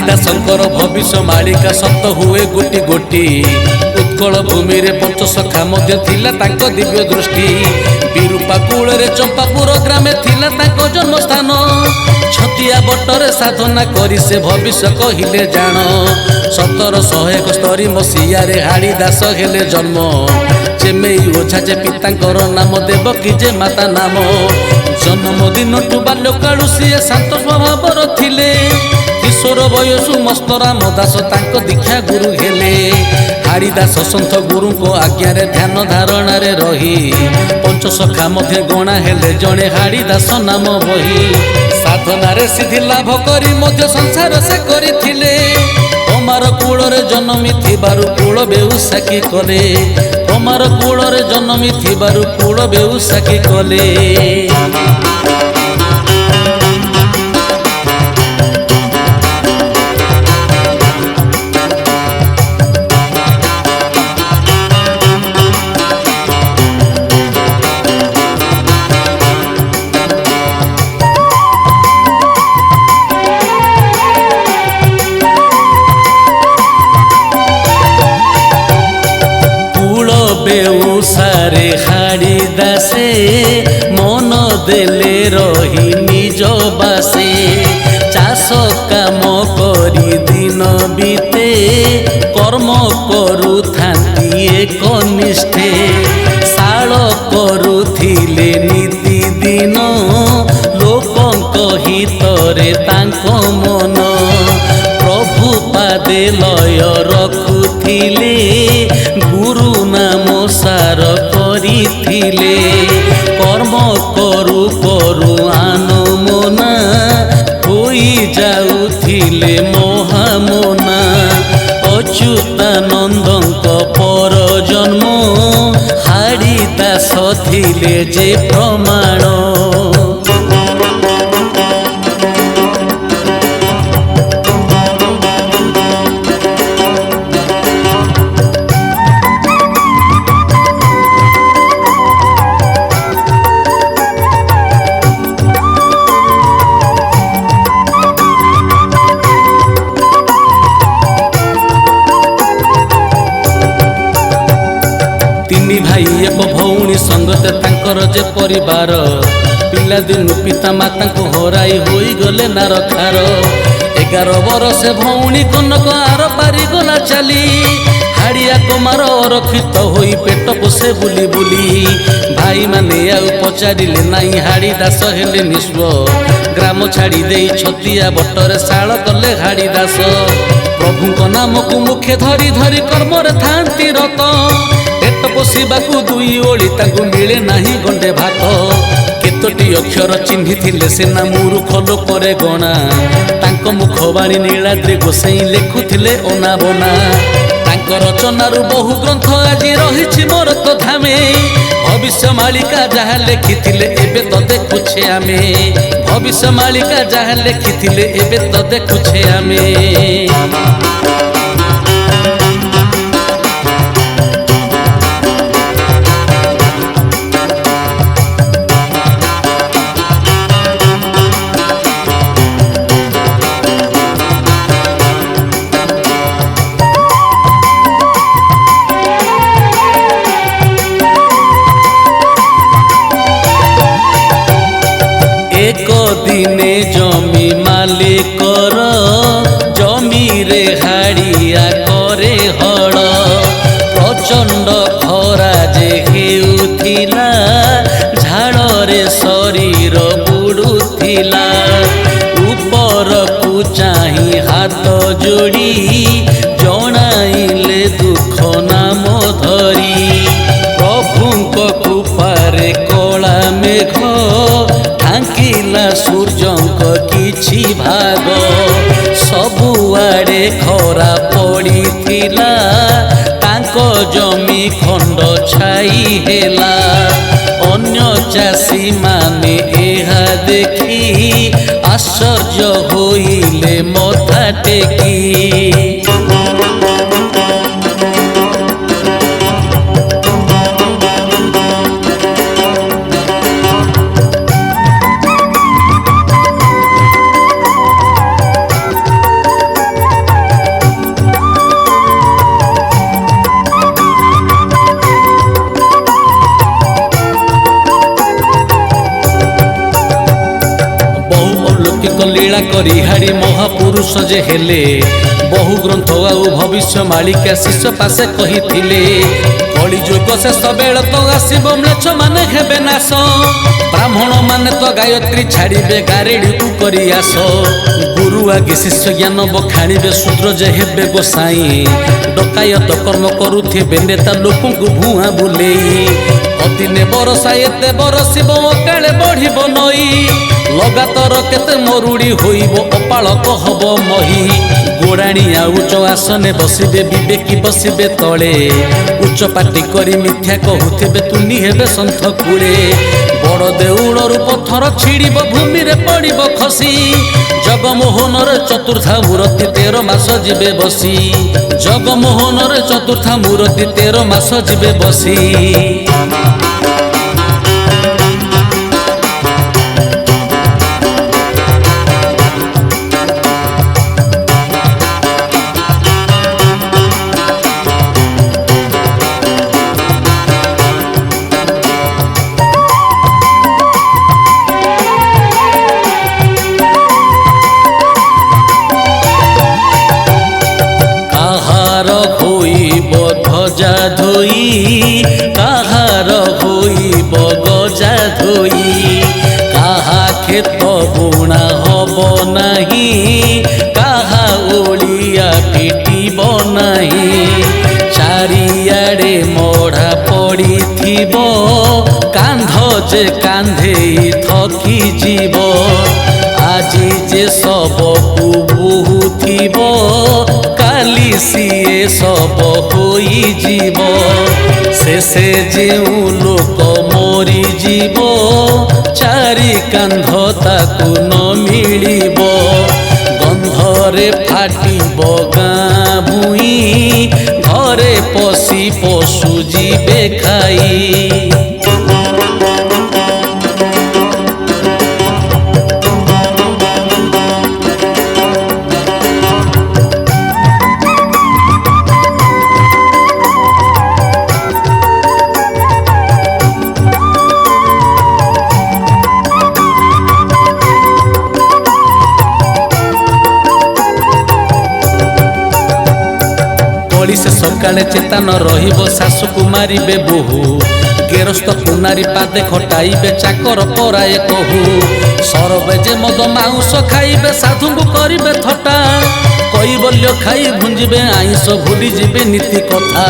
ହାଡ଼ିଦାସଙ୍କର ଭବିଷ୍ୟ ମାଳିକା ସତ ହୁଏ ଗୋଟି ଗୋଟି। ଉତ୍କଳ ଭୂମିରେ ପଞ୍ଚସଖା ମଧ୍ୟ ଥିଲା ତାଙ୍କ ଦିବ୍ୟ ଦୃଷ୍ଟି। ବିରୂପା କୂଳରେ ଚମ୍ପାପୁର ଗ୍ରାମେ ଥିଲା ତାଙ୍କ ଜନ୍ମସ୍ଥାନ। ଛତିଆ ବଟରେ ସାଧନା କରି ସେ ଭବିଷ୍ୟ କହିଲେ ଜାଣ। 1771 ମସିହାରେ ହାଡ଼ିଦାସ ହେଲେ ଜନ୍ମ। ଚେମେଇ ଓଝା ଯେ ପିତାଙ୍କର ନାମ, ଦେବକୀ ଯେ ମାତା ନାମ। ଜନ୍ମଦିନଠୁ ବାଲ୍ୟକାଳୁ ସିଏ ଶାନ୍ତ ସ୍ୱଭାବର ଥିଲେ। କିଶୋର ବୟସୁ ମସ୍ତରାମ ଦାସ ତାଙ୍କ ଦୀକ୍ଷା ଗୁରୁ ହେଲେ। ହାଡ଼ିଦାସ ସନ୍ଥ ଗୁରୁଙ୍କ ଆଜ୍ଞାରେ ଧ୍ୟାନ ଧାରଣାରେ ରହି ପଞ୍ଚସଖା ମଧ୍ୟ ଗଣା ହେଲେ ଜଣେ ହାଡ଼ିଦାସ ନାମ ବହି। ସାଧନାରେ ସିଦ୍ଧି ଲାଭ କରି ମଧ୍ୟ ସଂସାର ସେ କରିଥିଲେ। କୁମାର କୂଳରେ ଜନ୍ମି ଥିବାରୁ କୂଳ ବେଉସାକି କଲେ। କୁମାର କୂଳରେ ଜନ୍ମି ଥିବାରୁ କୂଳ ବେଉସାକି କଲେ। ବେଉସାରେ ହାଡ଼ିଦାସେ ମନ ଦେଲେ ରହି ନିଜ ବାସେ। ଚାଷ କାମ କରି ଦିନ ବିତେ କର୍ମ କରୁଥାନ୍ତି ଏକନିଷ୍ଠେ। ଶାଳ କରୁଥିଲେ ନୀତି ଦିନ ଲୋକଙ୍କ ହିତରେ ତାଙ୍କ ମନ। ପ୍ରଭୁ ପାଦେ ଲୟ ରଖୁଥିଲେ ଗୁରୁ ନାମ ସାର କରିଥିଲେ। କର୍ମ କରୁ କରୁ ଆନମନା ହୋଇ ଯାଉଥିଲେ ମହାମନା। ଅଚ୍ୟୁତାନନ୍ଦଙ୍କ ପର ଜନ୍ମ ହାଡ଼ିଦାସ ଥିଲେ ଯେ ପ୍ରମାଣ। ତିନି ଭାଇ ଏକ ଭଉଣୀ ସଙ୍ଗତେ ତାଙ୍କର ଯେ ପରିବାର। ପିଲାଦିନୁ ପିତା ମାତାଙ୍କୁ ହରାଇ ହୋଇଗଲେ ନାରଖାର। 11 ବରଷେ ଭଉଣୀ କନକ ଆର ପାରିଗଲା ଚାଲି। ହାଡ଼ିଆ କୁମାର ଅରକ୍ଷିତ ହୋଇ ପେଟ ପୋଷେ ବୁଲି ବୁଲି। ଭାଇମାନେ ଆଉ ପଚାରିଲେ ନାହିଁ, ହାଡ଼ିଦାସ ହେଲେ ନିସ୍ୱ। ଗ୍ରାମ ଛାଡ଼ି ଦେଇ ଛତିଆ ବଟରେ ଶାଳ କଲେ ହାଡ଼ିଦାସ। ପ୍ରଭୁଙ୍କ ନାମକୁ ମୁଖେ ଧରି ଧରି କର୍ମରେ ଥାନ୍ତି ରତ। ପେଟ ପୋଷିବାକୁ 2 ଓଳି ତାଙ୍କୁ ମିଳେ ନାହିଁ ଗଣ୍ଡେ ଭାତ। କେତୋଟି ଅକ୍ଷର ଚିହ୍ନିଥିଲେ ସିନା ମୂର୍ଖ ଲୋକରେ ଗଣା। ତାଙ୍କ ମୁଖବାଣୀ ନୀଳାଦ୍ରି ଗୋସାଇଁ ଲେଖୁଥିଲେ ଅନାବନା। ତାଙ୍କ ରଚନାରୁ ବହୁ ଗ୍ରନ୍ଥ ଆଜି ରହିଛି ମୋର ତ ଧାମେ। ଭବିଷ୍ୟ ମାଳିକା ଯାହା ଲେଖିଥିଲେ ଏବେ ତ ଦେଖୁଛେ ଆମେ। ଭବିଷ୍ୟ ମାଳିକା ଯାହା ଲେଖିଥିଲେ ଏବେ ତ ଦେଖୁଛେ ଆମେ। ଏକ ଦିନେ ଜମି ମାଲିକର ଜମିରେ ହାଡ଼ିଆ କରେ ହଳ। ପ୍ରଚଣ୍ଡ ଖରା ଯେ ହେଉଥିଲା ଝାଳରେ ଶରୀର ବୁଡ଼ୁଥିଲା। ଉପରକୁ ଚାହିଁ ହାତ ଯୋଡ଼ି ଜଣାଇଲେ ଦୁଃଖ ନାମ ଧରି। ପ୍ରଭୁଙ୍କ କୃପାରେ କଳା ମେଘ ଢାଙ୍କିଲା ସୂର୍ଯ୍ୟଙ୍କ କିଛି ଭାଗ। ସବୁଆଡ଼େ ଖରା ପଡ଼ିଥିଲା ତାଙ୍କ ଜମି ଖଣ୍ଡ ଛାଇ ହେଲା। ଅନ୍ୟ ଚାଷୀମାନେ ଏହା ଦେଖି ଆଶ୍ଚର୍ଯ୍ୟ ହୋଇଲେ ମଥା ଟେକି। ଲୀଳା କରି ହାଡ଼ି ମହାପୁରୁଷ ଯେ ହେଲେ ବହୁ ଗ୍ରନ୍ଥ ଆଉ ଭବିଷ୍ୟ ମାଳିକା ଶିଷ୍ୟ ପାଶେ କହିଥିଲେ କଳି ଯୁଗ ଶେଷ ବେଳ ତ ଆସିବ ମ୍ଲେଚ୍ଛ ମାନେ ହେବେ ନାଶ ବ୍ରାହ୍ମଣ ମାନେ ତ ଗାୟତ୍ରୀ ଛାଡ଼ିବେ ଗାରେଡ଼ିକୁ କରି ଆସ ଗୁରୁ ଆଗେ ଶିଷ୍ୟ ଜ୍ଞାନ ବଖାଣିବେ ଶୂଦ୍ର ଯେ ହେବେ ଗୋସାଇଁ ଡକାୟତ କର୍ମ କରୁଥିବେ ନେତା ଲୋକଙ୍କୁ ଭୁଆଁ ବୁଲେଇ ଅଦିନେ ବରଷା ଏତେ ବରସିବ ଅକାଳେ ବଢ଼ିବ ନଈ ଲଗାତର କେତେ ମରୁଡ଼ି ହୋଇବ ଅପାଳକ ହବ ମହି ଗୋଡ଼ାଣୀ ଆଉ ଉଚ୍ଚ ଆସନେ ବସିବେ ବିବେକୀ ବସିବେ ତଳେ ଉଚ୍ଚ ପାଟି କରି ମିଥ୍ୟା କହୁଥିବେ ତୁନି ହେବେ ସନ୍ଥ କୂଳେ ବଡ଼ ଦେଉଳରୁ ପଥର ଛିଡ଼ିବ ଭୂମିରେ ପଡ଼ିବ ଖସି ଜଗମୋହନର ଚତୁର୍ଥା ମୂରତି 13 ମାସ ଯିବେ ବସି ଜଗମୋହନର ଚତୁର୍ଥା ମୂରତି 13 ମାସ ଯିବେ ବସି ধ্বজা ধোই কাহার হইব গজা ধোই কাহা ক্ষেত বুণা হব নাহি কাহা ওড়িয়া পিটিব নাহি চারিয়াড়ে মঢ়া পড়িথিব কান্ধ যে কান্ধেই থকি যাব আজি যে সবকু বহুথিব কালি সিয়ে সব হইଯିব শেষে যেউ লোক মরিଯିব চারি কান্ধ তাকু ন মিলিব গন্ধরে ফাটিব গাঁ ভুঁই ঘরে পশি পশু ଯିବେ খাই से सकाळे चेतन रहिब शाशुकु मारिबे बोहू गेरस्थ कुनारी पादे खटाइबे चाकर पराए कहू सरबे जे मद माउस खाइबे साधुଙ୍କୁ करिबे थटा कैबल्य खाई भुंजिबे आइंस भूली जिबे नीति कथा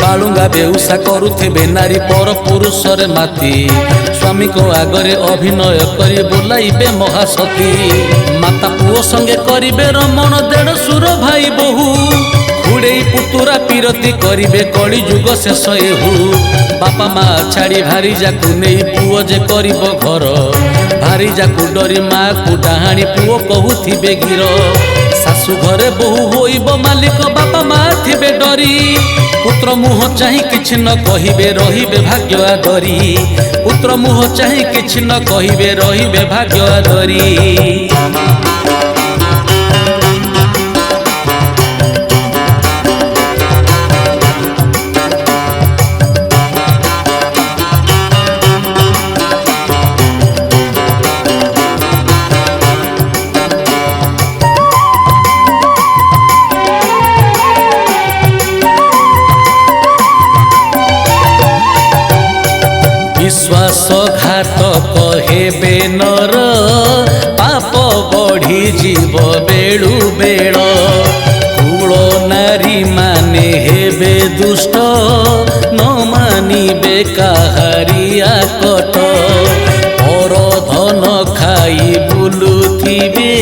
बालुंगा बेउसा करुथिबे नारी पर पुरुषरे माती स्वामी को आगरे अभिनय करी बोलाइबे महासती माता पुओ संगे करिबे रमण देढ़ सुर भाई बहु उड़े पुतुरा पीरती करिबे कली जुग शेष एहू बापा माँ छाड़ी भारी जाकू नहीं पुओ जे करिब घर भारी जाकू डरी माँ को डाहाणी पुओ कहूथिबे गिर शाशु घरे बहु होइब मालिक बापा माँ थिबे डरी पुत्र मुह चाही किछि न कहिबे रहिबे भाग्य आदरी पुत्र मुह चाही किछि न कहिबे रहिबे भाग्य आदरी विश्वासघातक हेबे नर पाप बढ़ी जीव बेलु बेल कूल नारी माने हेबे दुष्ट न मानिबे काहारिया कट पर धन खाई बुलुथिबे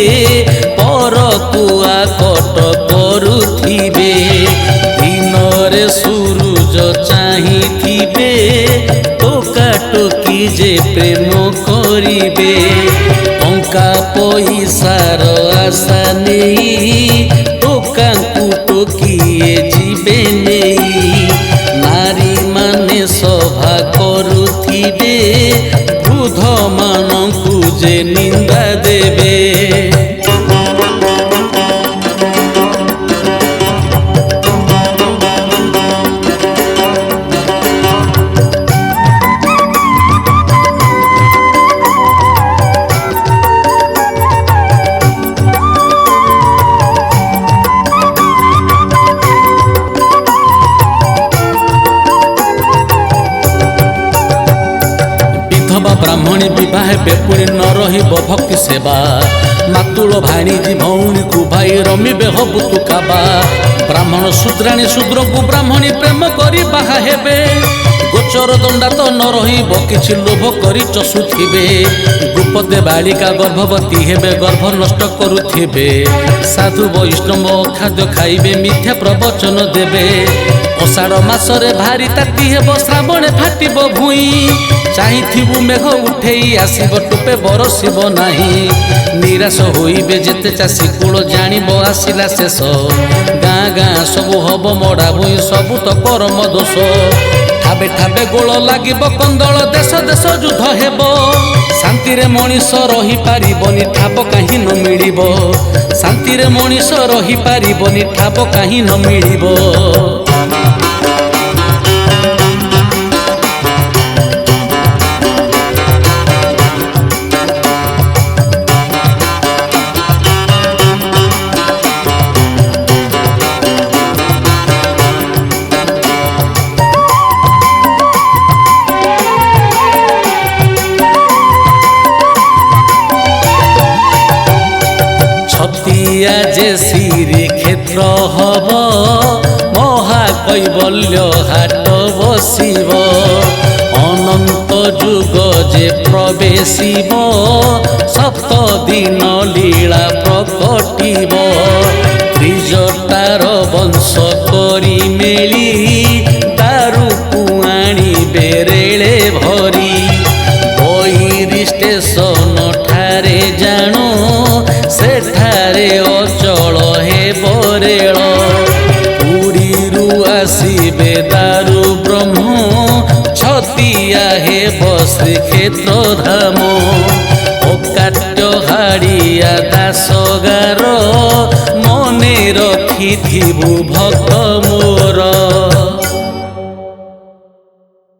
पर कुआ कट करुथिबे दिनरे सूरज चाहिथिबे टोकी जे प्रेम करिबे टंका पैसार आशा नहीं टोकांकु टोकिए जीवे नहीं नारी माने सभा करुथिबे वृद्ध मानकु जे निंदा देबे ब्राह्मणी विवाह बेपुणी न रहिब भक्ति सेवा मातुल भाणीजी भौणी को भाई रमिबे हबु तु काबा ब्राह्मण शूद्राणी शूद्र को ब्राह्मणी प्रेम करी बाहा हेबे गोचर दंडा तो न रहिब किछि लोभ करी चषुथिबे गुपदे बालिका गर्भवती हेबे गर्भ नष्ट करुथिबे साधु वैष्णव खाद्य खाइबे मिथ्या प्रवचन देबे अषाढ़ मासरे भारी ताती हेब श्रावणे फाटिब भुई चाहिथिबु मेघ उठेई आसिब टोपे बरसिब नाही निराश होइबे जेते चाषी कूल जानिब आसिला शेष गाँ गाँ सबु हब मड़ा भुई सबु तो कर्म दोष ठाबे ठाबे गोल लागिब कंदल देश देश युद्ध हेब शांति रे मनीष रही पारिबनी ठाब काहीं न मिलिब शांति रे मनीष रही पारिबनी ठाब काहीं न मिलिब। छतिया जे श्री क्षेत्र हब महाकैवल्य हाट बसिब अनंत जुग जे प्रवेशिब सप्त दिन लीला प्रकटिब त्रिजटार वंश करी मेली दारु कुआणी बेरेले भरी बहिरी स्टेशन ठारे जाणु सेठारे अचल हे बरेल पुरीरु आसिबे दारु ब्रह्म छतिया हे श्रीक्षेत्र धाम अकाट्य हाड़िया दासगार मने रखिथिबु भक्त मोर।